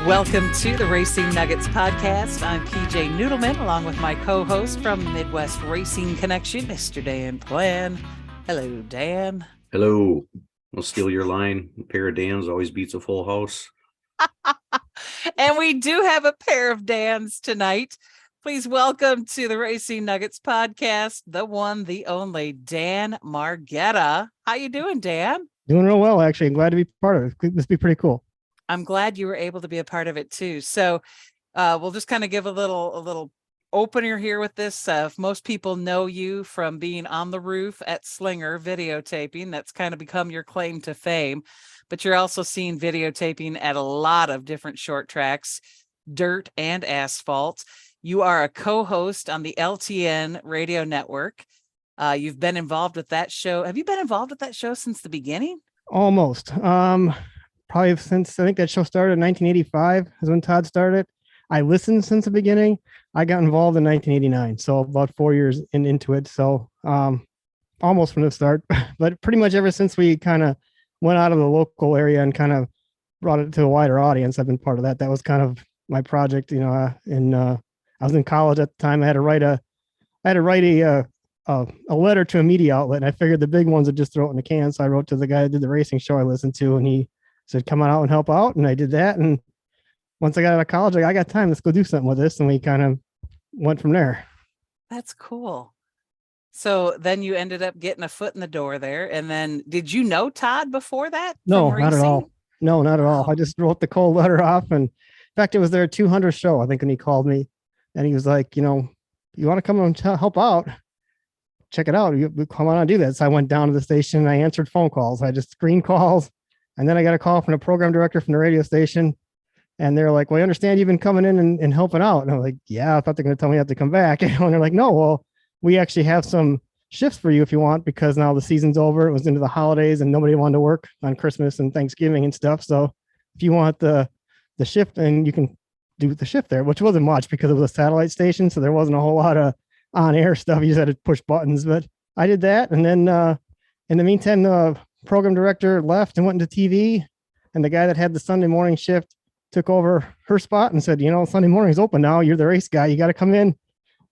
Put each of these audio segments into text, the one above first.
Welcome to the Racing Nuggets podcast. I'm PJ Noodleman, along with my co-host from Midwest Racing Connection, Mr. Dan Plan. Hello, Dan. Hello. I'll steal your line. A pair of Dans always beats a full house. And we do have a pair of Dans tonight. Please welcome to the Racing Nuggets podcast, the one, the only, Dan Margetta. How you doing, Dan? Doing real well, actually. I'm glad to be part of it. This be pretty cool. I'm glad you were able to be a part of it too. So we'll just kind of give a little opener here with this. If most people know you from being on the roof at Slinger videotaping, that's kind of become your claim to fame. But you're also seen videotaping at a lot of different short tracks, dirt and asphalt. You are a co-host on the LTN Radio Network. You've been involved with that show. Have you been involved with that show since the beginning? Almost. Probably since I think that show started in 1985 is when Todd started. I listened since the beginning. I got involved in 1989, so about 4 years into it. So almost from the start, but pretty much ever since we kind of went out of the local area and kind of brought it to a wider audience, I've been part of that. That was kind of my project, you know. I was in college at the time. I had to write a letter to a media outlet, and I figured the big ones would just throw it in the can. So I wrote to the guy that did the racing show I listened to, and he said, come on out and help out. And I did that. And once I got out of college, I got time. Let's go do something with this. And we kind of went from there. That's cool. So then you ended up getting a foot in the door there. And then did you know Todd before that? No, not at all. No, not at all. I just wrote the cold letter off. And in fact, it was their 200th show, I think, when he called me. And he was like, you know, you want to come and help out? Check it out. You come on and do that. So I went down to the station and I answered phone calls. I just screened calls. And then I got a call from the program director from the radio station. And they're like, well, I understand you've been coming in and helping out. And I'm like, yeah, I thought they're going to tell me I have to come back. And they're like, no, well, we actually have some shifts for you if you want, because now the season's over. It was into the holidays and nobody wanted to work on Christmas and Thanksgiving and stuff. So if you want the shift, and you can do the shift there, which wasn't much because it was a satellite station. So there wasn't a whole lot of on-air stuff. You just had to push buttons. But I did that. And then in the meantime, the program director left and went into TV. And the guy that had the Sunday morning shift took over her spot and said, you know, Sunday morning's open now. You're the race guy. You got to come in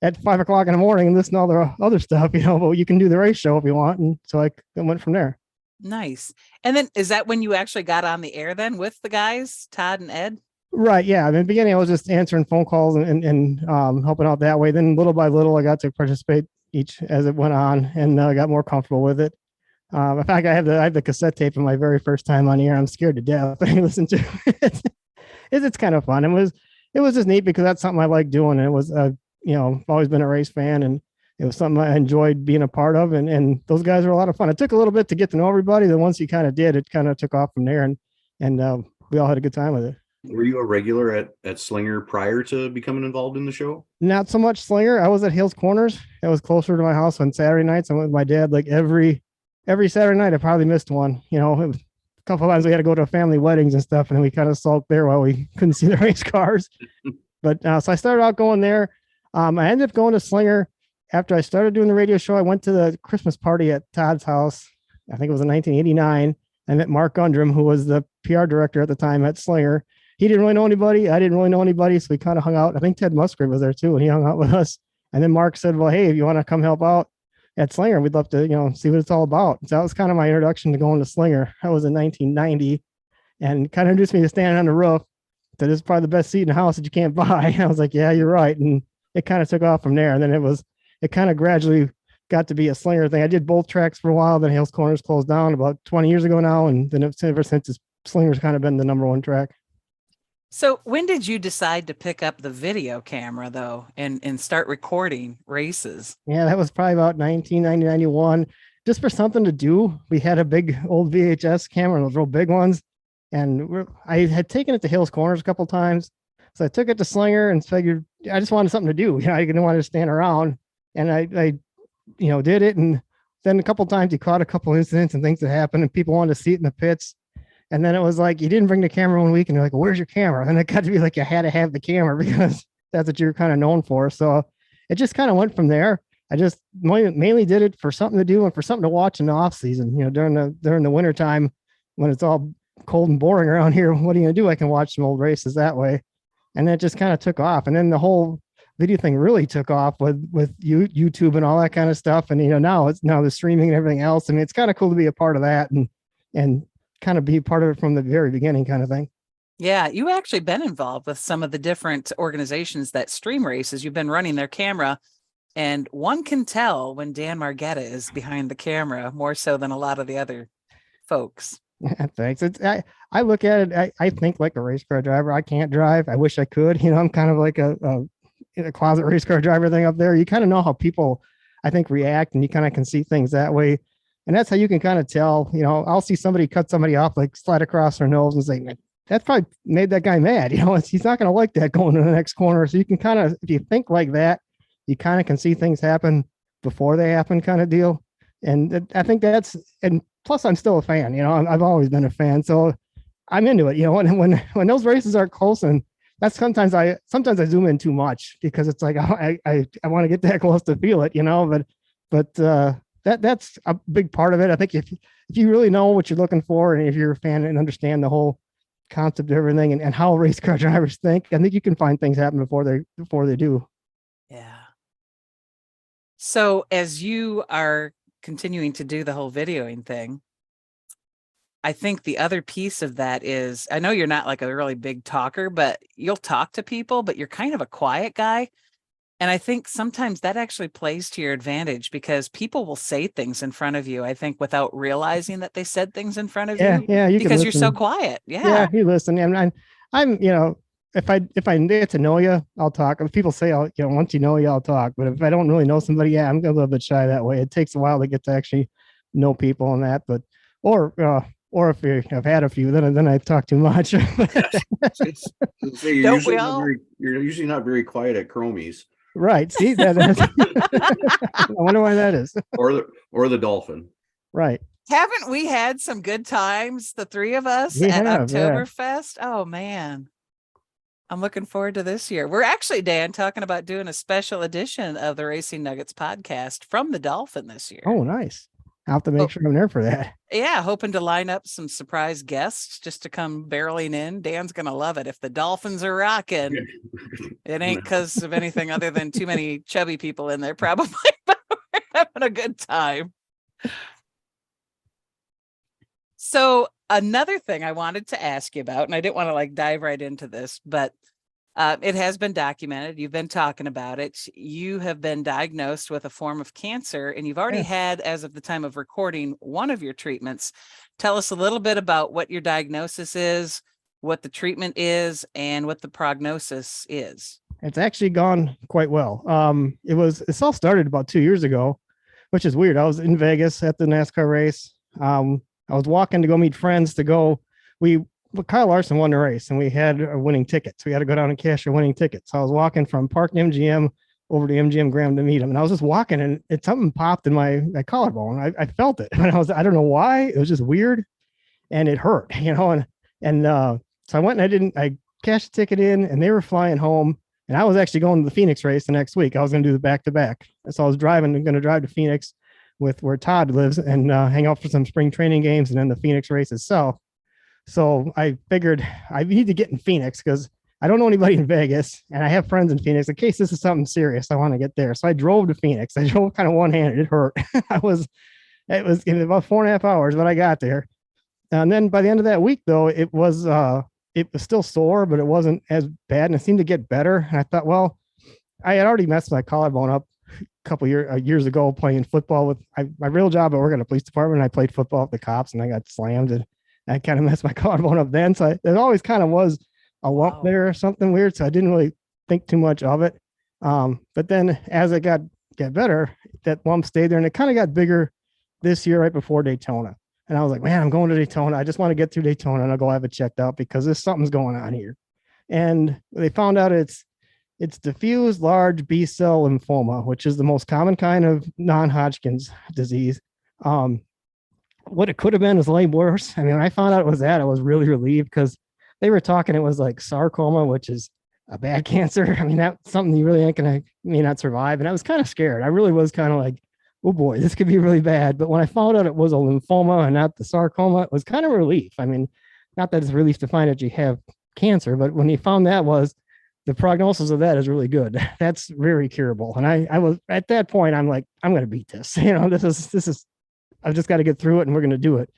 at 5 o'clock in the morning and listen to all the other stuff, you know, but you can do the race show if you want. And so I went from there. Nice. And then is that when you actually got on the air then with the guys, Todd and Ed? Right. Yeah. In the beginning, I was just answering phone calls and helping out that way. Then little by little, I got to participate each as it went on, and I got more comfortable with it. In fact, I have the cassette tape of my very first time on the air. I'm scared to death. I listen to it. It's kind of fun. It was just neat because that's something I like doing. And it was, you know, I've always been a race fan, and it was something I enjoyed being a part of. And those guys were a lot of fun. It took a little bit to get to know everybody. Then once you kind of did, it kind of took off from there, and we all had a good time with it. Were you a regular at Slinger prior to becoming involved in the show? Not so much Slinger. I was at Hales Corners. That was closer to my house on Saturday nights. I went with my dad like every Saturday night. I probably missed one. You know, it was a couple of times we had to go to family weddings and stuff, and then we kind of sulked there while we couldn't see the race cars. But so I started out going there. I ended up going to Slinger after I started doing the radio show. I went to the Christmas party at Todd's house. I think it was in 1989. I met Mark Gundrum, who was the PR director at the time at Slinger. He didn't really know anybody. I didn't really know anybody. So we kind of hung out. I think Ted Musgrave was there too, and he hung out with us. And then Mark said, well, hey, if you want to come help out at Slinger, we'd love to, you know, see what it's all about. So that was kind of my introduction to going to Slinger. That was in 1990, and kind of introduced me to standing on the roof. That is probably the best seat in the house that you can't buy. And I was like, yeah, you're right. And it kind of took off from there. And then it kind of gradually got to be a Slinger thing. I did both tracks for a while. Then Hales Corners closed down about 20 years ago now. And then ever since, Slinger's kind of been the number one track. So when did you decide to pick up the video camera, though, and start recording races? Yeah, that was probably about 1990, 91, just for something to do. We had a big old VHS camera, those real big ones. And I had taken it to Hales Corners a couple of times. So I took it to Slinger and figured I just wanted something to do. You know, I didn't want to stand around. And I you know, did it. And then a couple of times you caught a couple incidents and things that happened, and people wanted to see it in the pits. And then it was like, you didn't bring the camera 1 week, and you're like, well, where's your camera? And it got to be like, you had to have the camera because that's what you're kind of known for. So it just kind of went from there. I just mainly did it for something to do and for something to watch in the off season, you know, during the winter time when it's all cold and boring around here. What are you gonna do? I can watch some old races that way. And that just kind of took off. And then the whole video thing really took off with YouTube and all that kind of stuff. And now the streaming and everything else. I mean, it's kind of cool to be a part of that and kind of be part of it from the very beginning, kind of thing. Yeah, you actually been involved with some of the different organizations that stream races. You've been running their camera, and one can tell when Dan Margetta is behind the camera more so than a lot of the other folks. Thanks. I look at it. I think like a race car driver. I can't drive. I wish I could. I'm kind of like a closet race car driver thing up there. You kind of know how people, I think, react, and you kind of can see things that way. And that's how you can kind of tell. I'll see somebody cut somebody off, like slide across their nose, and say, that probably made that guy mad. He's not going to like that going to the next corner. So you can kind of, if you think like that, you kind of can see things happen before they happen, kind of deal. And I think and plus I'm still a fan. I've always been a fan, so I'm into it. When those races are close, and that's sometimes I zoom in too much because it's like I want to get that close to feel it. But that's a big part of it. I think if you really know what you're looking for, and if you're a fan and understand the whole concept of everything and how race car drivers think, I think you can find things happen before they do. Yeah. So as you are continuing to do the whole videoing thing, I think the other piece of that is, I know you're not like a really big talker, but you'll talk to people, but you're kind of a quiet guy. And I think sometimes that actually plays to your advantage because people will say things in front of you, I think, without realizing that they said things in front of you. Yeah. Because you're so quiet. Yeah. You listen. And I'm if I get to know you, I'll talk. If people say, once you know you, I'll talk. But if I don't really know somebody, I'm a little bit shy that way. It takes a while to get to actually know people and that. But or if I've had a few, then I talk too much. You're Don't we all? You're usually not very quiet at Chromies. Right. See, I wonder why that is. Or the Dolphin. Right. Haven't we had some good times, the three of us at Oktoberfest? Yeah. Oh, man. I'm looking forward to this year. We're actually, Dan, talking about doing a special edition of the Racing Nuggets podcast from the Dolphin this year. Oh, nice. I'll have to make sure I'm there for that. Yeah, hoping to line up some surprise guests just to come barreling in. Dan's going to love it. If the Dolphins are rocking, it ain't because of anything other than too many chubby people in there, probably, but we're having a good time. So another thing I wanted to ask you about, and I didn't want to dive right into this, but it has been documented. You've been talking about it. You have been diagnosed with a form of cancer, and you've already had, as of the time of recording, one of your treatments. Tell us a little bit about what your diagnosis is, what the treatment is, and what the prognosis is. It's actually gone quite well. It all started about 2 years ago, which is weird. I was in Vegas at the NASCAR race. I was walking to go meet friends Kyle Larson won the race, and we had a winning ticket. So we had to go down and cash a winning ticket. So I was walking from Park MGM over to MGM Graham to meet him. And I was just walking, and something popped in my collarbone. I felt it. And I don't know why. It was just weird, and it hurt, so I went and I cashed the ticket in, and they were flying home. And I was actually going to the Phoenix race the next week. I was going to do the back-to-back. So I was going to drive to Phoenix with where Todd lives and hang out for some spring training games and then the Phoenix race itself. So I figured I need to get in Phoenix because I don't know anybody in Vegas, and I have friends in Phoenix. In case this is something serious, I want to get there. So I drove to Phoenix. I drove kind of one-handed. It hurt. It was in about 4.5 hours when I got there. And then by the end of that week, though, it was still sore, but it wasn't as bad, and it seemed to get better. And I thought, well, I had already messed my collarbone up a couple years ago playing football with my real job. I work at a police department, and I played football with the cops, and I got slammed, and I kind of messed my collarbone up then. So it always kind of was a lump there or something weird. So I didn't really think too much of it. But then as it got better, that lump stayed there, and it kind of got bigger this year right before Daytona. And I was like, man, I'm going to Daytona. I just want to get through Daytona and I'll go have it checked out because there's something's going on here. And they found out it's diffuse large B-cell lymphoma, which is the most common kind of non-Hodgkin's disease. What it could have been is way worse. I mean, when I found out it was that, I was really relieved because they were talking, it was like sarcoma, which is a bad cancer. I mean, that's something you really may not survive. And I was kind of scared. I really was kind of like, oh boy, this could be really bad. But when I found out it was a lymphoma and not the sarcoma, it was kind of a relief. I mean, not that it's a relief to find that you have cancer, but when he found that was the prognosis of that is really good. That's very curable. And I was at that point, I'm like, I'm going to beat this. This is, I've just got to get through it and we're going to do it.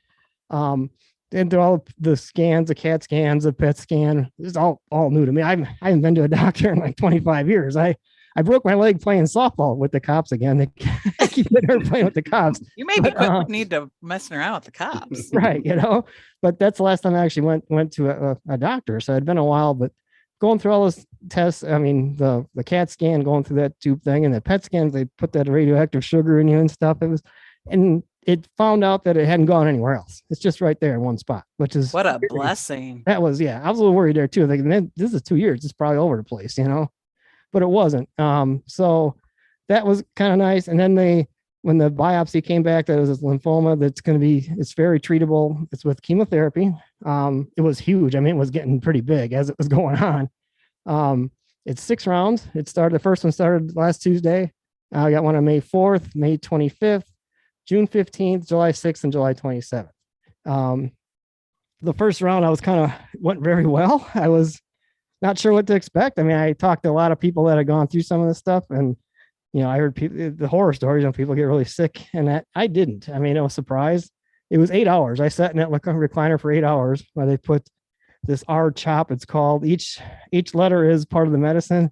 And through all the scans, the CAT scans, the PET scan, it's all new to me. I haven't been to a doctor in like 25 years. I broke my leg playing softball with the cops again. I keep getting her playing with the cops. You maybe need to messing around with the cops. Right. But that's the last time I actually went to a doctor. So it'd been a while, but going through all those tests, I mean, the CAT scan, going through that tube thing, and the PET scans, they put that radioactive sugar in you and stuff. And it found out that it hadn't gone anywhere else. It's just right there in one spot, which is what a blessing. That was, I was a little worried there too. Like, man, this is 2 years. It's probably over the place, but it wasn't. So that was kind of nice. And then when the biopsy came back, that was this lymphoma it's very treatable. It's with chemotherapy. It was huge. I mean, it was getting pretty big as it was going on. It's 6 rounds. The first one started last Tuesday. I got one on May 4th, May 25th, June 15th, July 6th, and July 27th. The first round went very well. I was not sure what to expect. I mean, I talked to a lot of people that had gone through some of this stuff, and I heard the horror stories when people get really sick, and that I didn't. I mean, I was surprised. It was 8 hours. I sat in that recliner for 8 hours where they put this R chop, it's called. Each letter is part of the medicine.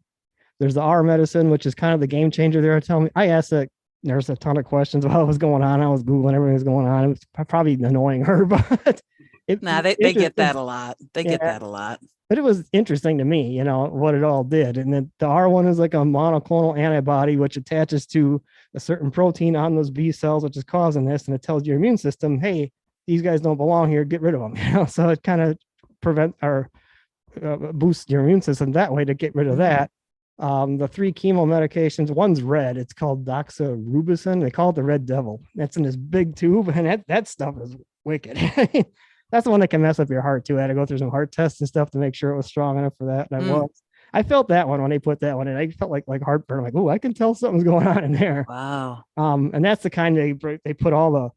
There's the R medicine, which is kind of the game changer. They were telling me. I asked that nurse a ton of questions about what was going on. I was Googling everything was going on. It was probably annoying her, but they get that a lot. They get that a lot. But it was interesting to me, what it all did. And then the R1 is like a monoclonal antibody, which attaches to a certain protein on those B cells, which is causing this. And it tells your immune system, hey, these guys don't belong here. Get rid of them. So it kind of boosts your immune system that way to get rid of that. The 3 chemo medications, one's red. It's called doxorubicin. They call it the red devil. That's in this big tube. And that stuff is wicked. That's the one that can mess up your heart too. I had to go through some heart tests and stuff to make sure it was strong enough for that. And I felt that one when they put that one in. I felt like heartburn. I'm like, oh, I can tell something's going on in there. Wow. And that's the kind they put all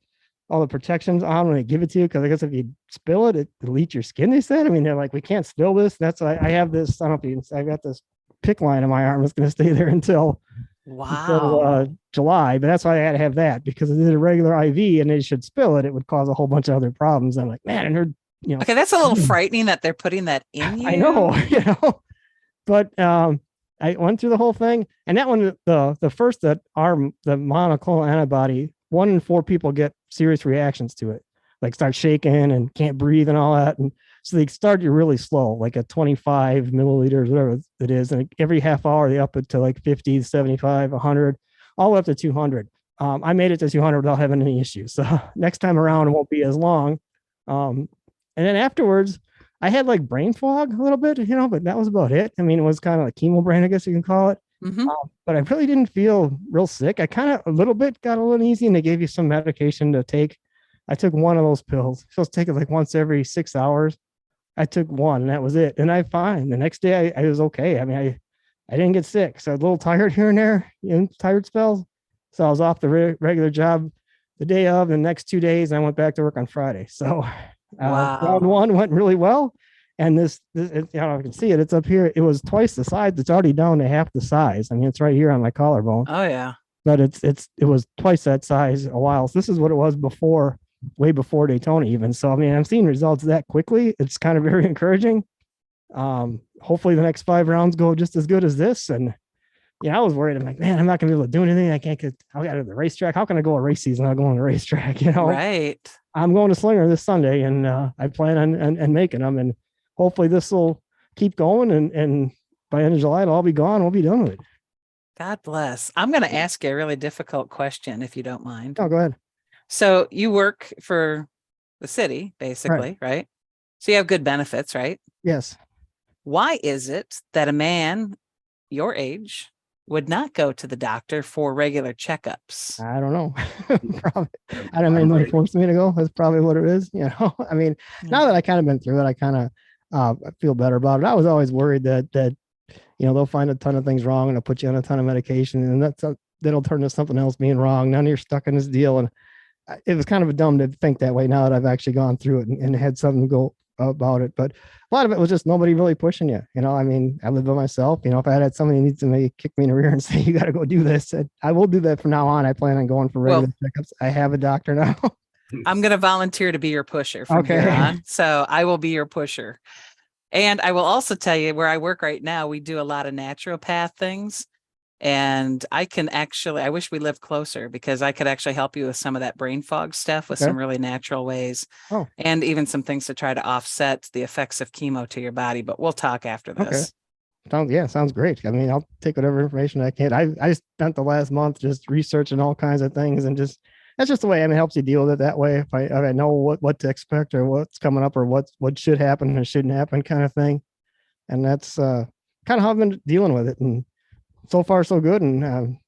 the protections on when they give it to you, because I guess if you spill it, it deletes your skin. They said. I mean, they're like, we can't spill this. That's why I have this. I don't know if I got this pick line in my arm. It's going to stay there until July, but that's why I had to have that, because if it did a regular IV and they should spill it, it would cause a whole bunch of other problems. I'm like, man, and okay, that's a little frightening that they're putting that in you. I know, but I went through the whole thing, and that one, the first the monoclonal antibody, 1 in 4 people get serious reactions to it, like start shaking and can't breathe and all that. And so they start you really slow, like at 25 milliliters, whatever it is. And every half hour, they up it to like 50, 75, 100, all the way up to 200. I made it to 200 without having any issues. So next time around, it won't be as long. And then afterwards, I had like brain fog a little bit, but that was about it. I mean, it was kind of like chemo brain, I guess you can call it. Mm-hmm. But I really didn't feel real sick. I kind of a little bit got a little easy, and they gave you some medication to take. I took one of those pills. You're supposed to take it like once every 6 hours. I took one, and that was it. And I'm fine. The next day I was okay. I mean, I didn't get sick. So I was a little tired here and there, tired spells. So I was off the regular job the day of, the next 2 days, and I went back to work on Friday. So round 1 went really well. And this I can see it. It's up here. It was twice the size. It's already down to half the size. I mean, it's right here on my collarbone. Oh yeah. But it was twice that size a while. So this is what it was before, way before Daytona even. So, I mean, I'm seeing results that quickly. It's kind of very encouraging. Hopefully the next 5 rounds go just as good as this. And I was worried. I'm like, man, I'm not gonna be able to do anything. I got to the racetrack. How can I go a race season without going to the racetrack? Right. I'm going to Slinger this Sunday, and I plan on making them, and hopefully this will keep going. And by the end of July, it'll all be gone. We'll be done with it. God bless. I'm going to ask you a really difficult question, if you don't mind. Oh, go ahead. So you work for the city, basically, right? So you have good benefits, right? Yes. Why is it that a man your age would not go to the doctor for regular checkups? I don't know. Probably. I don't know. Anybody forced me to go. That's probably what it is. I mean, now that I kind of been through it, I kind of feel better about it. I was always worried that they'll find a ton of things wrong and they'll put you on a ton of medication, and that'll turn to something else being wrong. Now you're stuck in this deal. And it was kind of dumb to think that way now that I've actually gone through it and had something go about it. But a lot of it was just nobody really pushing you. I mean, I live by myself. If I had somebody who needs to maybe kick me in the rear and say, you got to go do this, I will do that from now on. I plan on going for regular checkups. I have a doctor now. I'm going to volunteer to be your pusher from here on. So I will be your pusher. And I will also tell you, where I work right now, we do a lot of naturopath things. And I wish we lived closer, because I could actually help you with some of that brain fog stuff with some really natural ways. And even some things to try to offset the effects of chemo to your body. But we'll talk after this. Sounds great. I mean, I'll take whatever information I can. I spent the last month just researching all kinds of things, and that's just the way. I mean, it helps you deal with it that way. If I know what to expect, or what's coming up, or what should happen or shouldn't happen, kind of thing. And that's kind of how I've been dealing with it. And so far, so good. And I'm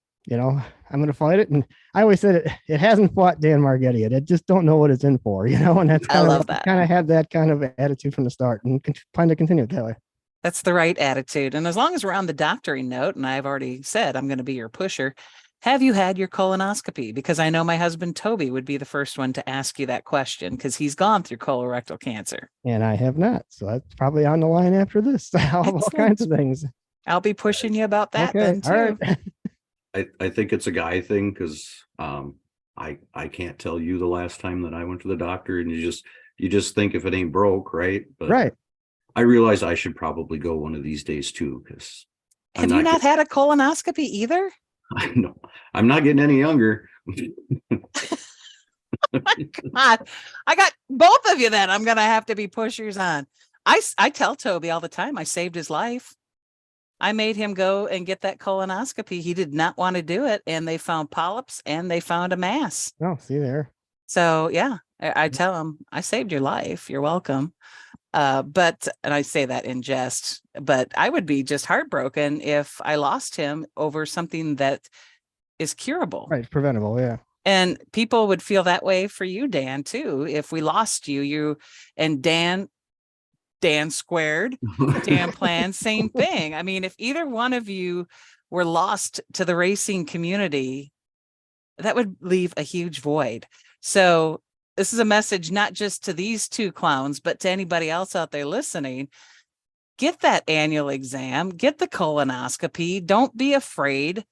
going to fight it. And I always said it hasn't fought Dan Margetta yet. I just don't know what it's in for, and that's I love that. Kind of had that kind of attitude from the start, and plan to continue it that way. That's the right attitude. And as long as we're on the doctoring note, and I've already said I'm going to be your pusher, have you had your colonoscopy? Because I know my husband, Toby, would be the first one to ask you that question, because he's gone through colorectal cancer. And I have not. So that's probably on the line after this. All kinds of things. I'll be pushing you about that then too. All right. I think it's a guy thing, because I can't tell you the last time that I went to the doctor, and you just think if it ain't broke, right? But right. I realize I should probably go one of these days too, because have you not had a colonoscopy either? I know I'm not getting any younger. Oh my God, I got both of you. Then I'm gonna have to be pushers on. I tell Toby all the time, I saved his life. I made him go and get that colonoscopy. He did not want to do it, and they found polyps and they found a mass. Oh, see there. So yeah, I tell him, I saved your life. You're welcome. And I say that in jest, but I would be just heartbroken if I lost him over something that is curable. Right. Preventable. Yeah. And people would feel that way for you, Dan, too. If we lost you and Dan squared, Dan plan, same thing. I mean, if either one of you were lost to the racing community, that would leave a huge void. So this is a message not just to these two clowns, but to anybody else out there listening. Get that annual exam, get the colonoscopy. Don't be afraid.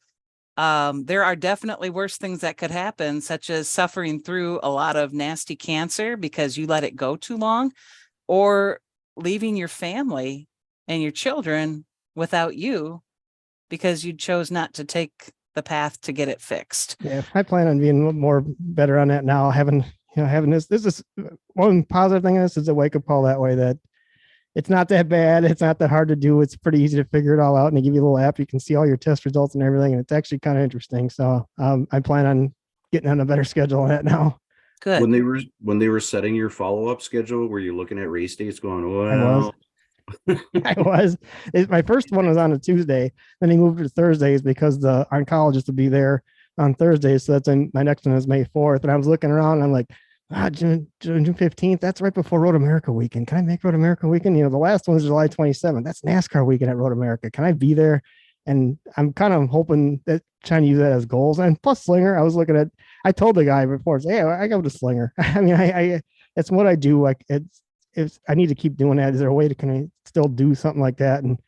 There are definitely worse things that could happen, such as suffering through a lot of nasty cancer because you let it go too long, or leaving your family and your children without you because you chose not to take the path to get it fixed. Yeah, I plan on being a little more better on that now. Having this is one positive thing. This is a wake up call that way, that it's not that bad. It's not that hard to do. It's pretty easy to figure it all out. And they give you a little app. You can see all your test results and everything. And it's actually kind of interesting. So I plan on getting on a better schedule on that now. Good. When they were setting your follow-up schedule, were you looking at race dates going, well, I was. My first one was on a Tuesday. Then he moved it to Thursdays because the oncologist would be there on Thursdays. So that's my next one is May 4th. And I was looking around and I'm like, June 15th. That's right before Road America weekend. Can I make Road America weekend? The last one was July 27th. That's NASCAR weekend at Road America. Can I be there? And I'm kind of hoping that trying to use that as goals. And plus Slinger, I told the guy before, hey, I go to Slinger. I mean, I it's what I do. Like it's I need to keep doing that. Is there a way to can I still do something like that? And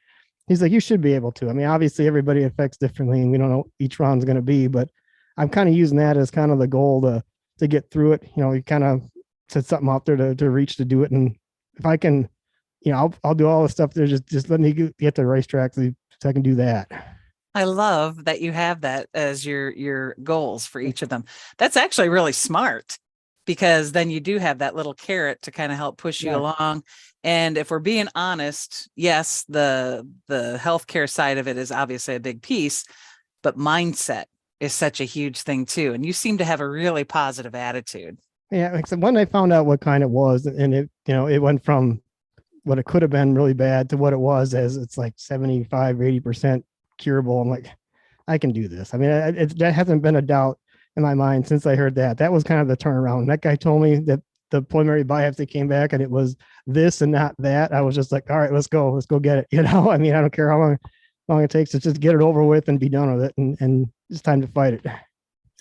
he's like, you should be able to. I mean, obviously everybody affects differently and we don't know what each round's going to be, but I'm kind of using that as kind of the goal to get through it. You kind of set something out there to reach to do it. And if I can, I'll do all the stuff there. Just let me get to the racetrack so I can do that. I love that you have that as your goals for each of them. That's actually really smart, because then you do have that little carrot to kind of help push you along. And if we're being honest, yes, the healthcare side of it is obviously a big piece, but mindset is such a huge thing too. And you seem to have a really positive attitude. Yeah. Except when I found out what kind it was, and it went from what it could have been really bad to what it was, as it's like 75, 80% curable. I'm like, I can do this. I mean, that hasn't been a doubt in my mind since I heard that. That was kind of the turnaround. That guy told me that the preliminary biopsy came back and it was this and not that. I was just like, all right, let's go get it. I mean, I don't care how long it takes to just get it over with and be done with it. And it's time to fight it.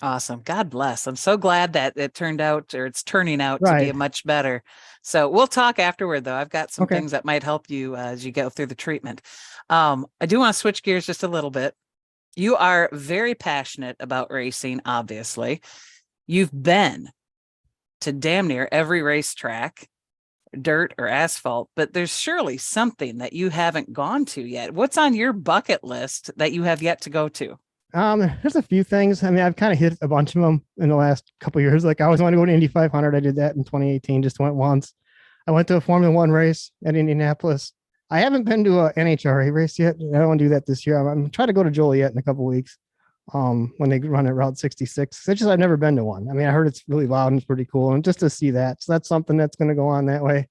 Awesome. God bless. I'm so glad that it turned out, or it's turning out to be Right. a much better. So we'll talk afterward, though. I've got some Okay. things that might help you as you go through the treatment. I do want to switch gears just a little bit. You are very passionate about racing, obviously. You've been to damn near every racetrack, dirt or asphalt, but there's surely something that you haven't gone to yet. What's on your bucket list that you have yet to go to? There's a few things. I mean, I've kind of hit a bunch of them in the last couple of years. Like I always want to go to Indy 500. I did that in 2018. Just went once. I went to a Formula One race at Indianapolis. I haven't been to a NHRA race yet. I don't want to do that this year. I'm trying to go to Joliet in a couple of weeks. When they run at Route 66. It's just I've never been to one. I mean, I heard it's really loud and it's pretty cool, and just to see that. So that's something that's going to go on that way.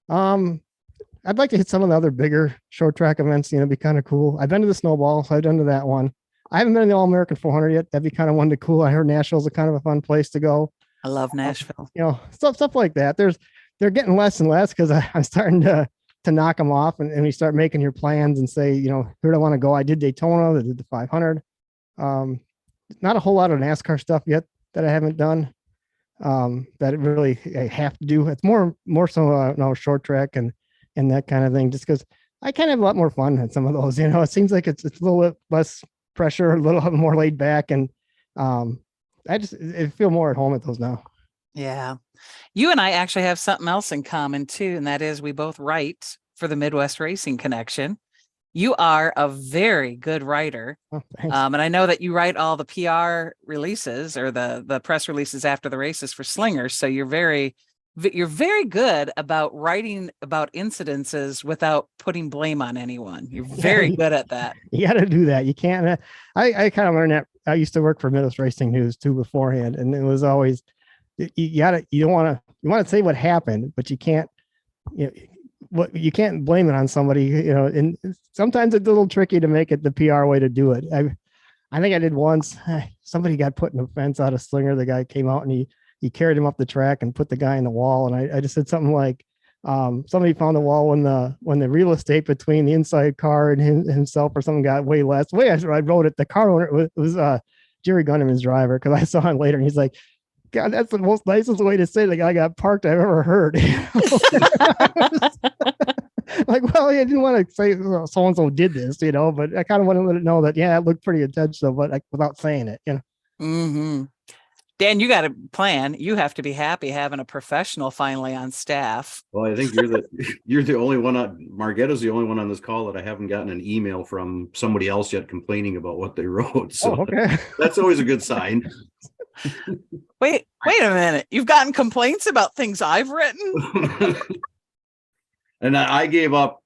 I'd like to hit some of the other bigger short track events. Be kind of cool. I've been to the Snowball, so I've done to that one. I haven't been to the All American 400 yet. That'd be kind of one to cool. I heard Nashville's a kind of a fun place to go. I love Nashville. Stuff like that. They're getting less and less because I'm starting to knock them off, and you start making your plans and say, where do I want to go? I did Daytona. I did the 500. Not a whole lot of NASCAR stuff yet that I haven't done. That really I have to do. It's more so short track and that kind of thing. Just because I kind of have a lot more fun at some of those. It seems like it's a little bit less pressure, a little more laid back, and I feel more at home at those now. Yeah. You and I actually have something else in common too, and that is we both write for the Midwest Racing Connection. You are a very good writer. Oh, thanks. And I know that you write all the PR releases or the press releases after the races for Slinger. So you're very good about writing about incidences without putting blame on anyone. You're very good at that. You got to do that. You can't. I kind of learned that. I used to work for Midwest Racing News too beforehand, and it was always you want to say what happened, but you can't. You can't blame it on somebody. And sometimes it's a little tricky to make it the PR way to do it. I think I did once. Somebody got put in a fence out of Slinger. The guy came out and he carried him up the track and put the guy in the wall. And I just said something like, somebody found the wall when the real estate between the inside car and himself or something got way less. The way I wrote it, the car owner was Jerry Gunnerman's driver, because I saw him later and he's like, God, that's the most nicest way to say the guy got parked I've ever heard. Like, well, I didn't want to say so-and-so did this, but I kind of want to let it know that, yeah, it looked pretty intentional, but without saying it, Mm-hmm. Dan, you got a plan. You have to be happy having a professional finally on staff. Well, I think you're the only one Margetta's the only one on this call that I haven't gotten an email from somebody else yet complaining about what they wrote. So okay. That's always a good sign. Wait a minute. You've gotten complaints about things I've written? And I gave up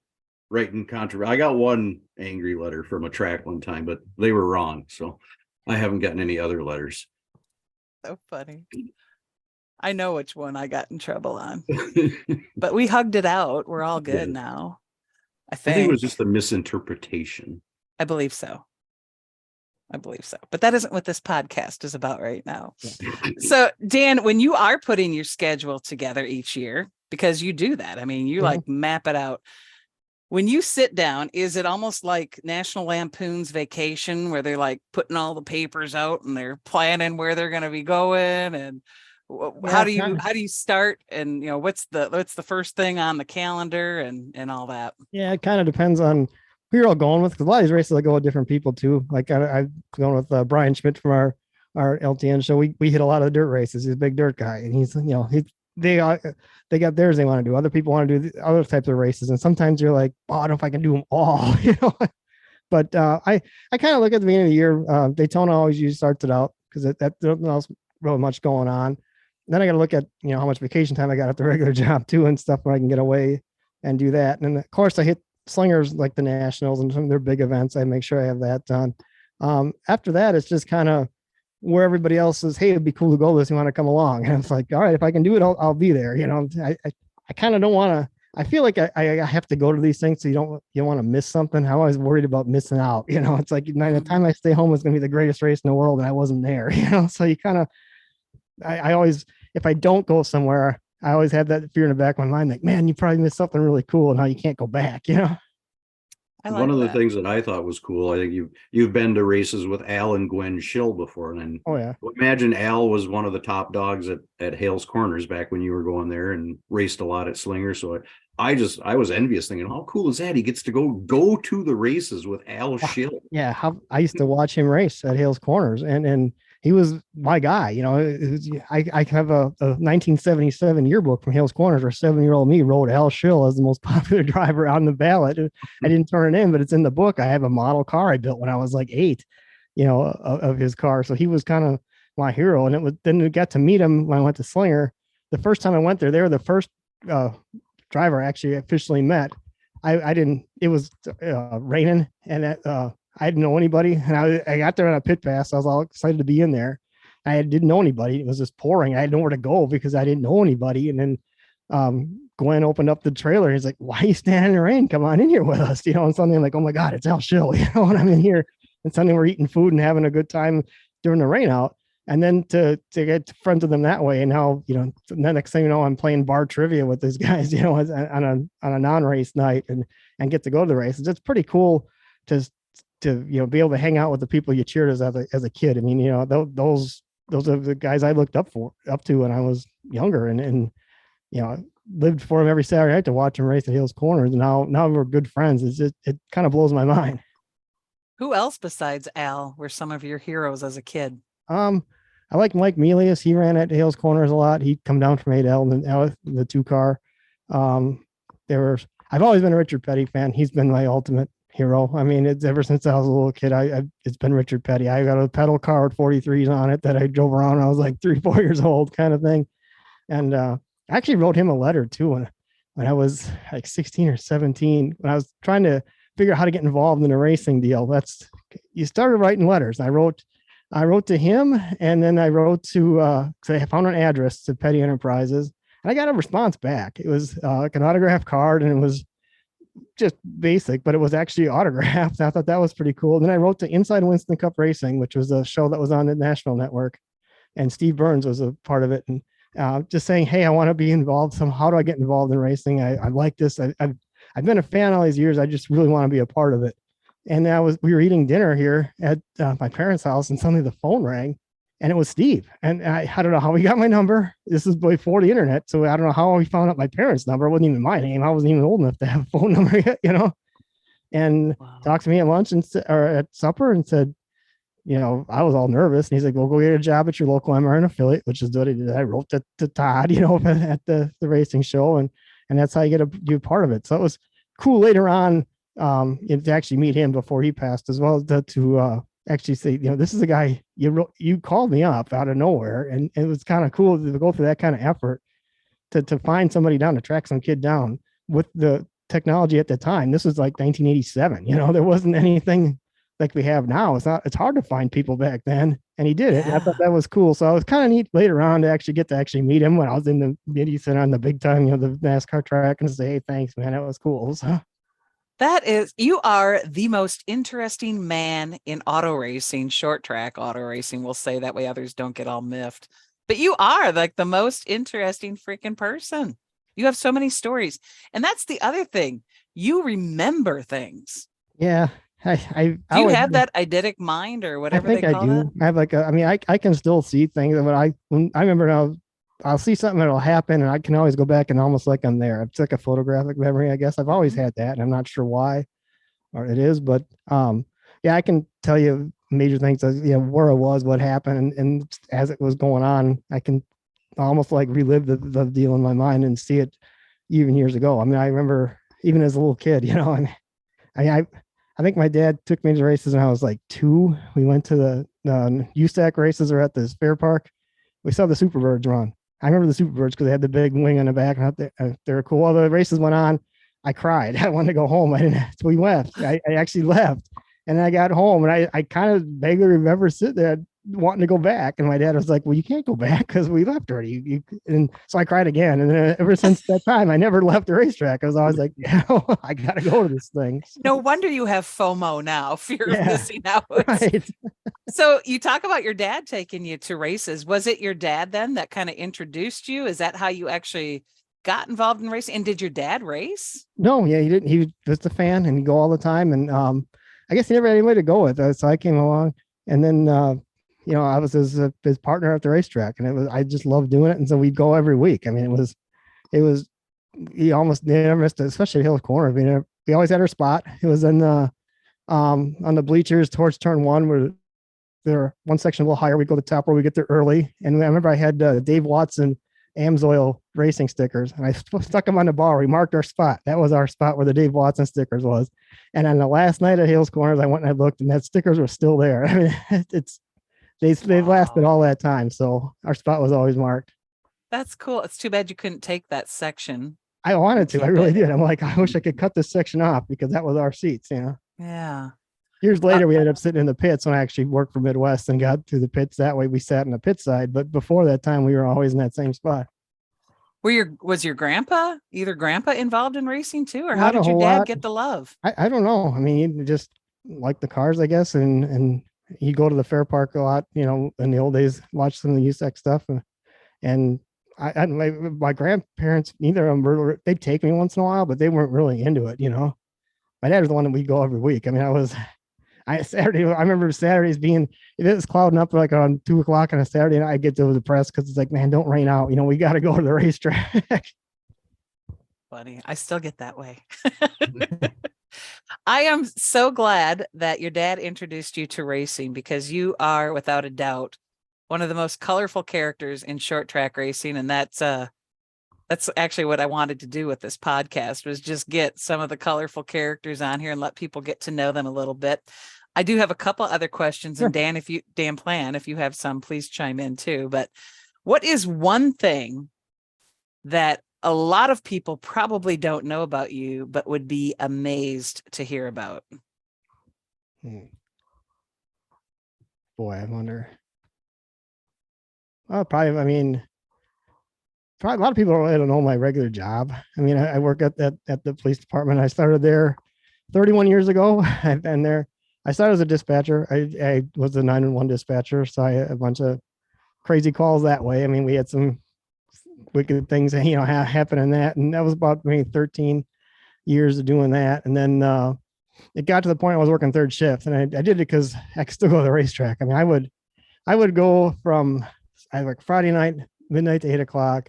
writing controversy. I got one angry letter from a track one time, but they were wrong. So I haven't gotten any other letters. So funny. I know which one I got in trouble on, but we hugged it out. We're all good now. I think it was just a misinterpretation. I believe so. But that isn't what this podcast is about right now. So, Dan, when you are putting your schedule together each year, because you do that, I mean, you like map it out. When you sit down, is it almost like National Lampoon's Vacation, where they're like putting all the papers out and they're planning where they're going to be going, and how do you start, and what's the first thing on the calendar and all that? Yeah, it kind of depends on who you're all going with, because a lot of these races I go with different people too. Like I've gone with Brian Schmidt from our LTN show. We hit a lot of the dirt races. He's a big dirt guy, and he's they got theirs they want to do. Other people want to do other types of races, and sometimes you're like, oh, I don't know if I can do them all, But I kind of look at the beginning of the year. Daytona always usually starts it out because there's not really much going on. And then I got to look at how much vacation time I got at the regular job too, and stuff where I can get away and do that. And then of course I hit Slingers like the Nationals and some of their big events. I make sure I have that done. After that, it's just kind of where everybody else says, hey, it'd be cool to go this. You want to come along? And it's like, all right, if I can do it, I'll be there. I kind of don't want to. I feel like I have to go to these things, so you don't want to miss something. I'm always worried about missing out. It's like by the time I stay home, it's going to be the greatest race in the world, and I wasn't there. So you kind of, I always, if I don't go somewhere, I always have that fear in the back of my mind, like, man, you probably missed something really cool, and now you can't go back. I one like of the that. things that I thought was cool, I think you've been to races with Al and Gwen Schill before, and Oh yeah. imagine Al was one of the top dogs at Hales Corners back when you were going there and raced a lot at Slinger. So I was envious, thinking, how cool is that? He gets to go to the races with Al Schill. Yeah, I used to watch him race at Hales Corners, and he was my guy. You know, I have a 1977 yearbook from Hales Corners where 7-year-old me wrote Al Schill as the most popular driver on the ballot. I didn't turn it in, but it's in the book. I have a model car I built when I was like 8, of his car. So he was kind of my hero. And then we got to meet him when I went to Slinger. The first time I went there, they were the first driver I actually officially met. I didn't, it was raining, and I didn't know anybody. And I got there on a pit pass. I was all excited to be in there. I didn't know anybody. It was just pouring. I had nowhere to go because I didn't know anybody. And then Gwen opened up the trailer. He's like, why are you standing in the rain? Come on in here with us. And suddenly I'm like, oh my God, it's Al Schill. And I'm in here, and suddenly we're eating food and having a good time during the rain out. And then to get friends with them that way. And now, the next thing you know, I'm playing bar trivia with these guys, on a non-race night and get to go to the races. It's pretty cool to be able to hang out with the people you cheered as a kid. I mean, those are the guys I looked up to when I was younger, and lived for him every Saturday night to watch him race at Hales Corners. And now we're good friends. It kind of blows my mind. Who else besides Al were some of your heroes as a kid? I like Mike Melius. He ran at Hales Corners a lot. He'd come down from 8L and the 2-car. I've always been a Richard Petty fan. He's been my ultimate hero. I mean, it's ever since I was a little kid, it's been Richard Petty. I got a pedal car with 43s on it that I drove around when I was like 3-4 years old, kind of thing. And I actually wrote him a letter too when I was like 16 or 17, when I was trying to figure out how to get involved in a racing deal. You started writing letters. I wrote to him, and then I wrote to, I found an address to Petty Enterprises, and I got a response back. It was like an autograph card, and it was just basic, but it was actually autographed. I thought that was pretty cool. And then I wrote to Inside Winston Cup Racing, which was a show that was on the national network, and Steve Burns was a part of it. And just saying, hey, I want to be involved. How do I get involved in racing? I like this. I've been a fan all these years. I just really want to be a part of it. And we were eating dinner here at my parents' house, and suddenly the phone rang, and it was Steve. And I don't know how he got my number. This is before the internet, so I don't know how he found out my parents' number. It wasn't even my name. I wasn't even old enough to have a phone number yet, And wow. Talked to me at lunch or at supper and said, I was all nervous. And he's like, well, go get a job at your local MRN affiliate, which is what I did. I wrote to Todd, at the racing show, and that's how you get to be a part of it. So it was cool later on. To actually meet him before he passed, as well as to actually say, this is a guy you called me up out of nowhere, and it was kind of cool to go through that kind of effort to find somebody down, to track some kid down with the technology at the time. This was like 1987. There wasn't anything like we have now. It's hard to find people back then, and he did it. Yeah. And I thought that was cool. So it was kind of neat later on to actually meet him when I was in the Mid-Eastern on the big time, the NASCAR track, and say, hey, thanks, man, that was cool. So. You are the most interesting man in auto racing, short track auto racing. We'll say that way others don't get all miffed, but you are like the most interesting freaking person. You have so many stories. And that's the other thing. You remember things. Yeah. Do you have that eidetic mind or whatever they call it? I have I can still see things. I remember now, I'll see something that'll happen, and I can always go back and almost like I'm there. It's like a photographic memory, I guess. I've always had that, and I'm not sure why or it is, but I can tell you major things, where I was, what happened, and as it was going on, I can almost like relive the deal in my mind and see it even years ago. I mean, I remember even as a little kid, I think my dad took me to races when I was like 2. We went to the USAC races, or at this fair park. We saw the Superbirds run. I remember the Superbirds because they had the big wing on the back. And they were cool. While the races went on, I cried. I wanted to go home. So we left. I actually left. And I got home, and I kind of vaguely remember sitting there wanting to go back. And my dad was like, well, you can't go back because we left already. And so I cried again. And then ever since that time, I never left the racetrack. I was always like, I got to go to this thing. No wonder you have FOMO now, fear of missing out. Right. So you talk about your dad taking you to races. Was it your dad then that kind of introduced you? Is that how you actually got involved in racing. And did your dad race? No, yeah, he didn't. He was just a fan and he'd go all the time. And I guess he never had anybody to go with. So I came along, and then I was his partner at the racetrack, and I just loved doing it. And so we'd go every week. I mean, it was he almost never missed it, especially Hills Corner. I mean, we always had our spot. It was in the on the bleachers towards turn one, where there one section a little higher. We go to the top where we get there early. And I remember I had Dave Watson Amsoil racing stickers, and I stuck them on the bar. We marked our spot. That was our spot where the Dave Watson stickers was. And on the last night at Hales Corners, I went and I looked, and that stickers were still there. I mean, they've lasted all that time. So our spot was always marked. That's cool. It's too bad you couldn't take that section. I wanted to. I really did. I'm like, I wish I could cut this section off, because that was our seats, Yeah. Years later, we ended up sitting in the pits when I actually worked for Midwest and got to the pits. That way we sat in the pit side. But before that time, we were always in that same spot. Was your grandpa involved in racing too? Or how Not a did your whole dad lot. get the love? I don't know. I mean, he just liked the cars, I guess. And he'd go to the fair park a lot, in the old days, watch some of the USAC stuff. And my grandparents, neither of them they'd take me once in a while, but they weren't really into it. My dad was the one that we'd go every week. I mean, I remember Saturdays being, if it was clouding up like on 2:00 on a Saturday, and I get to the press because it's like, man, don't rain out. We got to go to the racetrack. Funny. I still get that way. I am so glad that your dad introduced you to racing, because you are, without a doubt, one of the most colorful characters in short track racing. And that's actually what I wanted to do with this podcast, was just get some of the colorful characters on here and let people get to know them a little bit. I do have a couple other questions. Sure. And Dan Plan, if you have some, please chime in too. But what is one thing that a lot of people probably don't know about you, but would be amazed to hear about? Boy, I wonder. Probably a lot of people don't know my regular job. I mean, I work at the police department. I started there 31 years ago. I've been there. I started as a dispatcher. I was a 911 dispatcher, so I had a bunch of crazy calls that way. I mean, we had some wicked things that happen in that, and that was about maybe 13 years of doing that. And then it got to the point I was working third shift, and I did it because I could still go to the racetrack. I mean, I would go from like Friday night midnight to 8:00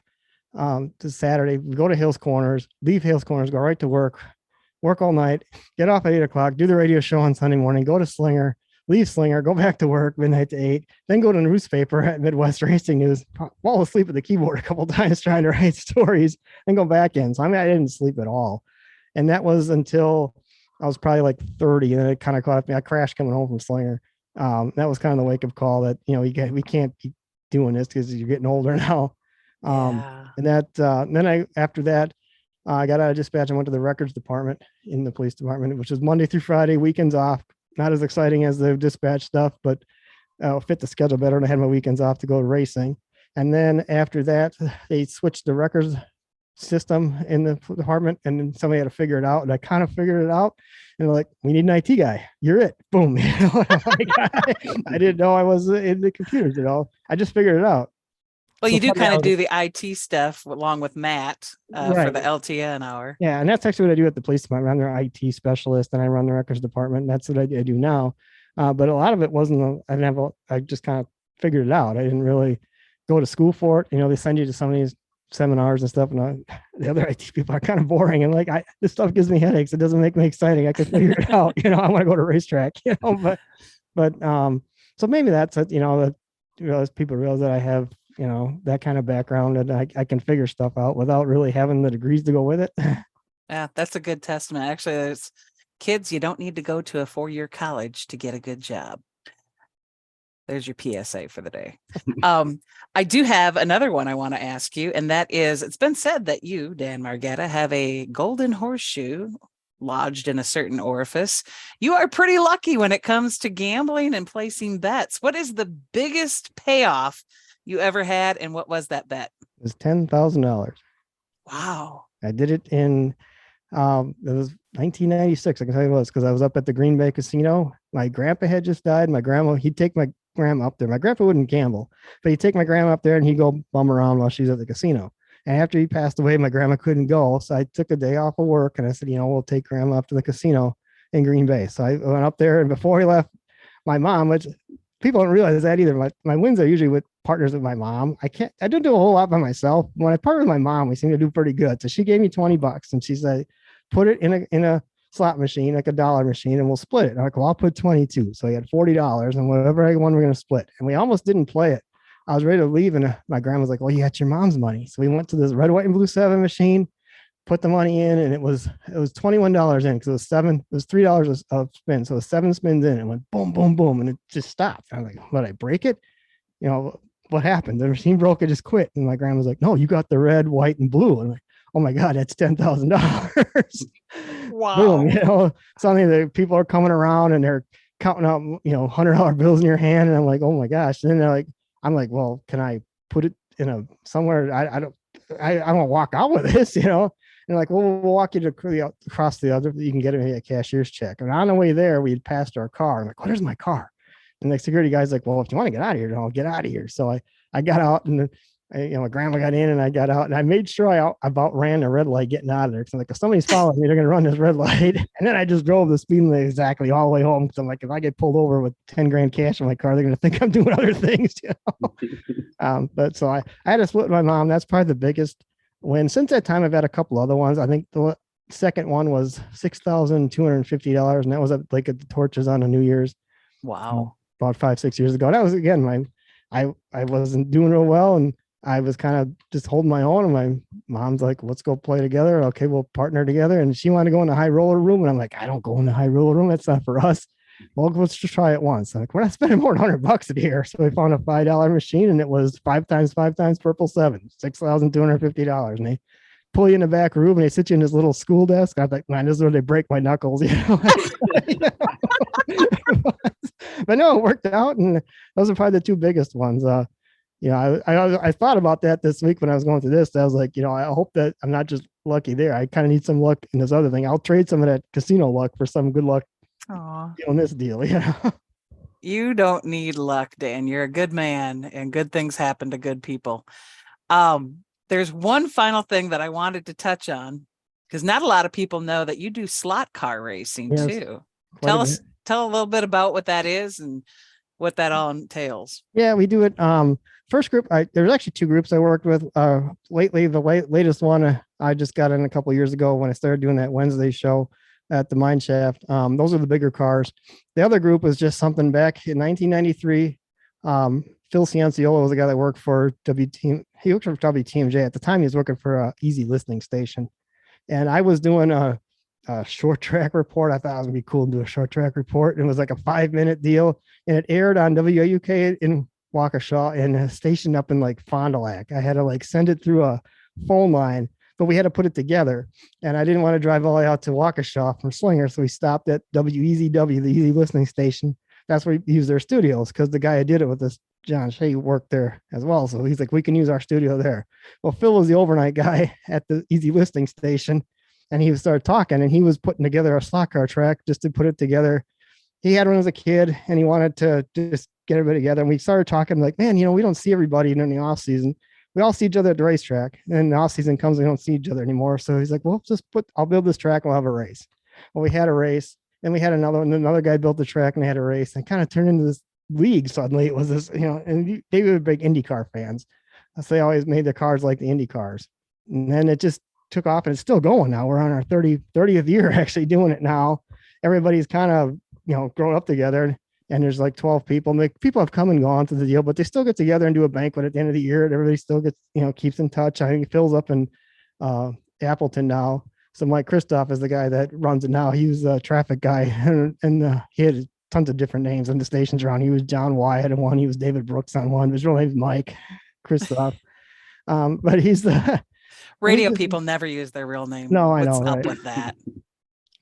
to Saturday. We go to Hills Corners, leave Hills Corners, go right to work all night, get off at 8:00, do the radio show on Sunday morning, go to Slinger, leave Slinger, go back to work midnight to 8, then go to the newspaper at Midwest Racing News, fall asleep at the keyboard a couple of times trying to write stories, and go back in. So I mean, I didn't sleep at all. And that was until I was probably like 30, and then it kind of caught me. I crashed coming home from Slinger. That was kind of the wake up call that, we can't keep doing this because you're getting older now. And that, then after that, I got out of dispatch and went to the records department in the police department, which was Monday through Friday, weekends off. Not as exciting as the dispatch stuff, but fit the schedule better. And I had my weekends off to go racing. And then after that, they switched the records system in the department, and then somebody had to figure it out. And I kind of figured it out. And they're like, we need an IT guy. You're it. Boom. I didn't know I was in the computers at all. I just figured it out. Well, So you do kind of somehow- do the IT stuff along with Matt for Right. the LTN hour. Yeah, and that's actually what I do at the police department. I'm their IT specialist, and I run the records department. And that's what I do now. But a lot of it wasn't. I just kind of figured it out. I didn't really go to school for it. They send you to some of these seminars and stuff, and the other IT people are kind of boring. And like, this stuff gives me headaches. It doesn't make me exciting. I can figure it out. I want to go to a racetrack. But so maybe that's it. As people realize that I have that kind of background, and I can figure stuff out without really having the degrees to go with it. Yeah, that's a good testament. Actually, there's kids, you don't need to go to a 4-year college to get a good job. There's your PSA for the day. I do have another one I want to ask you, and that is, it's been said that you, Dan Margetta, have a golden horseshoe lodged in a certain orifice. You are pretty lucky when it comes to gambling and placing bets. What is the biggest payoff you ever had, and what was that bet? It was $10,000. Wow. I did it in it was 1996. I can tell you what, because I was up at the Green Bay Casino. My grandpa had just died. My grandma, he'd take my grandma up there. My grandpa wouldn't gamble, but he'd take my grandma up there and he'd go bum around while she's at the casino. And after he passed away, my grandma couldn't go. So I took a day off of work and I said, we'll take grandma up to the casino in Green Bay. So I went up there, and before he left, my mom, which people don't realize that either. My wins are usually with partners with my mom. I don't do a whole lot by myself. When I partner with my mom, we seem to do pretty good. So she gave me $20 and she said, put it in a slot machine, like a dollar machine, and we'll split it. I'm like, well, I'll put 22. So I had $40 and whatever I won, we're going to split. And we almost didn't play it. I was ready to leave. And my grandma's like, well, you got your mom's money. So we went to this red, white, and blue 7 machine, put the money in, and it was $21 in because it was $3 of spin. So it was 7 spins in and went boom, boom, boom. And it just stopped. I was like, what, I break it? What happened? The machine broke, it just quit. And my grandma was like, no, you got the red, white, and blue. And I'm like, oh my God, that's $10,000. Wow. Boom, suddenly the people are coming around and they're counting out, $100 bills in your hand. And I'm like, oh my gosh. And then I'm like, well, can I put it in somewhere? I want to walk out with this, And they're like, well, we'll walk you across the other, you can get a cashier's check. And on the way there, we had passed our car. I'm like, where's my car? And the security guy's like, well, if you want to get out of here, then I'll get out of here. So I got out, and my grandma got in and I got out, and I made sure I about ran the red light getting out of there. Cause I'm like, if somebody's following me, they're going to run this red light. And then I just drove the speed limit exactly all the way home. Cause I'm like, if I get pulled over with 10 grand cash in my car, they're going to think I'm doing other things, But so I had to split with my mom. That's probably the biggest win. Since that time, I've had a couple other ones. I think the second one was $6,250. And that was at the Torches on a New Year's. Wow. About 5-6 years ago. That was, again, I wasn't doing real well, and I was kind of just holding my own, and my mom's like, let's go play together. Okay, we'll partner together. And she wanted to go in the high roller room. And I'm like, I don't go in the high roller room. That's not for us. Well, let's just try it once. I'm like, we're not spending more than $100 a year. So we found a $5 machine, and it was 5 times 5 times purple 7, $6,250. And they pull you in the back room and they sit you in this little school desk. I was like, man, this is where they break my knuckles, But no, it worked out, and those are probably the 2 biggest ones. I thought about that this week when I was going through this. I was like, I hope that I'm not just lucky there. I kind of need some luck in this other thing. I'll trade some of that casino luck for some good luck on this deal. You don't need luck, Dan. You're a good man, and good things happen to good people. There's one final thing that I wanted to touch on, because not a lot of people know that you do slot car racing too. Tell a little bit about what that is and what that all entails. Yeah, we do it. First group, there's actually 2 groups I worked with lately. The latest one I just got in a couple of years ago when I started doing that Wednesday show at the Mine Shaft. Those are the bigger cars. The other group was just something back in 1993. Phil Cianciolo was the guy that worked for He worked for WTMJ. At the time, he was working for a easy listening station. And I was doing a short track report. I thought it was gonna be cool to do a short track report. It was like a 5-minute deal, and it aired on WAUK in Waukesha and a station up in Fond du Lac. I had to send it through a phone line, but we had to put it together. And I didn't want to drive all the way out to Waukesha from Slinger, so we stopped at WEZW, the easy listening station. That's where we used their studios, because the guy who did it with us, John Shea, worked there as well. So he's like, we can use our studio there. Well, Phil was the overnight guy at the easy listening station. And he started talking, and he was putting together a Slotcar track just to put it together. He had one as a kid, and he wanted to just get everybody together. And we started talking like, man, we don't see everybody in the off season. We all see each other at the racetrack, and then the off season comes, we don't see each other anymore. So he's like, well, I'll build this track and we'll have a race. Well, we had a race, and we had another guy built the track, and they had a race, and kind of turned into this league. Suddenly it was this, and they were big IndyCar fans. So they always made their cars like the Indy cars. And then it just took off, and it's still going now. We're on our 30th year actually doing it now. Everybody's kind of, grown up together, and there's 12 people. And people have come and gone to the deal, but they still get together and do a banquet at the end of the year. And everybody still gets, keeps in touch. I think Phil's up in Appleton now. So Mike Christoph is the guy that runs it now. He was a traffic guy, and he had tons of different names on the stations around. He was John Wyatt on one. He was David Brooks on one. His real name is Mike Christoph. But he's the radio people never use their real name. No, I know. What's up right? with that?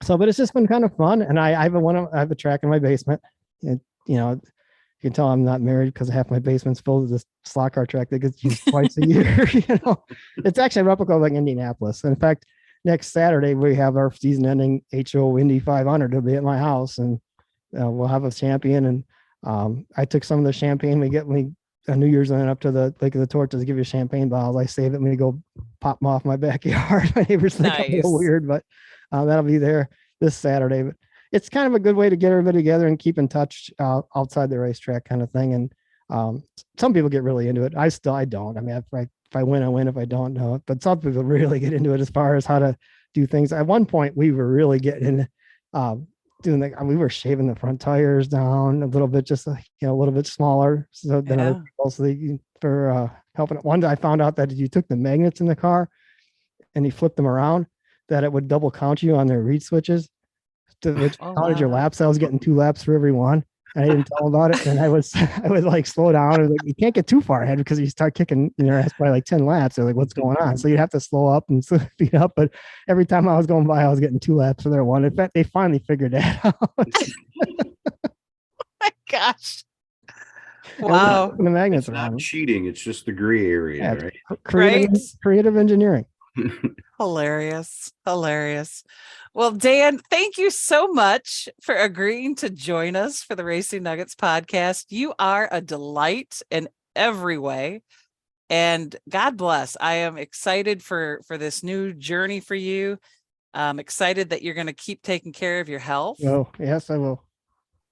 So, but it's just been kind of fun. And I have a track in my basement. And, you can tell I'm not married because half my basement's filled with this slot car track that gets used twice a year. It's actually a replica of Indianapolis. In fact, next Saturday we have our season-ending HO Indy 500 to be at my house, and we'll have a champion. And I took some of the champagne we get when we New Year's and up to the Lake of the Torches to give you champagne bottles. I save it when we go pop them off my backyard. My neighbors think I'm a little Nice. weird, but that'll be there this Saturday. But it's kind of a good way to get everybody together and keep in touch outside the racetrack kind of thing. And some people get really into it. I don't. I mean, if I win, I win. If I don't, no. But some people really get into it as far as how to do things. At one point, we were really getting we were shaving the front tires down a little bit, just a little bit smaller, so than other people. So for helping. One day I found out that if you took the magnets in the car and you flipped them around, that it would double count you on their reed switches, which counted your laps. I was getting 2 laps for every one. And I didn't tell them about it. And I would like slow down. And like, you can't get too far ahead because you start kicking your ass by like 10 laps. They're like, what's going on? So you'd have to slow up and speed up. But every time I was going by, I was getting 2 laps for their one. In fact, they finally figured that out. Oh my gosh. Wow. The magnets It's around. not cheating. It's just the gray area, right? Creative engineering. Hilarious. Well, Dan, thank you so much for agreeing to join us for the Racing Nuggets podcast. You are a delight in every way. And God bless. I am excited for this new journey for you. I'm excited that you're going to keep taking care of your health. Oh, yes, I will.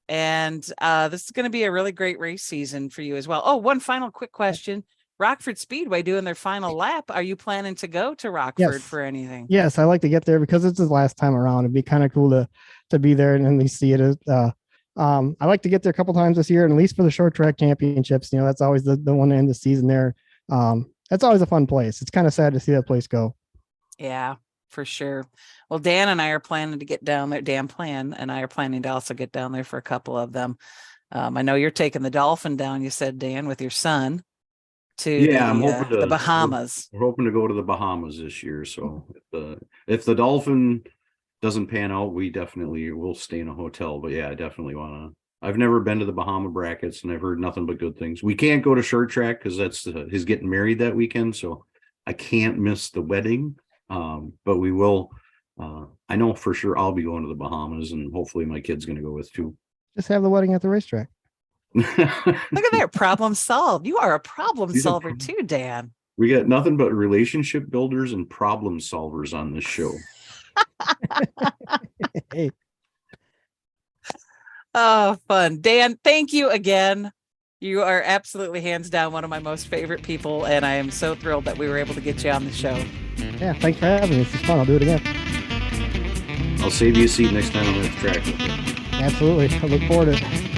And this is going to be a really great race season for you as well. Oh, one final quick question. Rockford Speedway doing their final lap. Are you planning to go to Rockford for anything? Yes, I like to get there because it's his last time around. It'd be kind of cool to be there and at least see it. I like to get there a couple times this year, and at least for the short track championships. That's always the one to end the season there. That's always a fun place. It's kind of sad to see that place go. Yeah, for sure. Well, Dan and I are planning to get down there. Dan and I are planning to also get down there for a couple of them. I know you're taking the Dolphin down, you said, Dan, with your son. I'm hoping the Bahamas. We're hoping to go to the Bahamas this year. So if the Dolphin doesn't pan out, we definitely will stay in a hotel. But yeah, I definitely want to. I've never been to the Bahama brackets and I've heard nothing but good things. We can't go to short track because that's his getting married that weekend. So I can't miss the wedding. But we will. I know for sure I'll be going to the Bahamas, and hopefully my kid's going to go with too. Just have the wedding at the racetrack. Look at that, problem solved. You are a problem solver too, Dan. We got nothing but relationship builders and problem solvers on this show. Hey. Oh, fun. Dan, thank you again. You are absolutely hands down one of my most favorite people, and I am so thrilled that we were able to get you on the show. Yeah, thanks for having me. This is fun. I'll do it again. I'll save you a seat next time I'm at the track with you. Absolutely. I look forward to it.